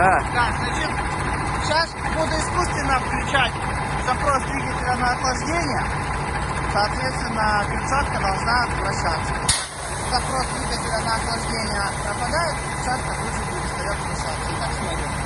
Да. Да, значит, сейчас буду искусственно включать запрос двигателя на охлаждение. Соответственно, перчатка должна вращаться. Запрос двигателя на охлаждение пропадает, перчатка тут же перестает вращаться. Итак, смотрим.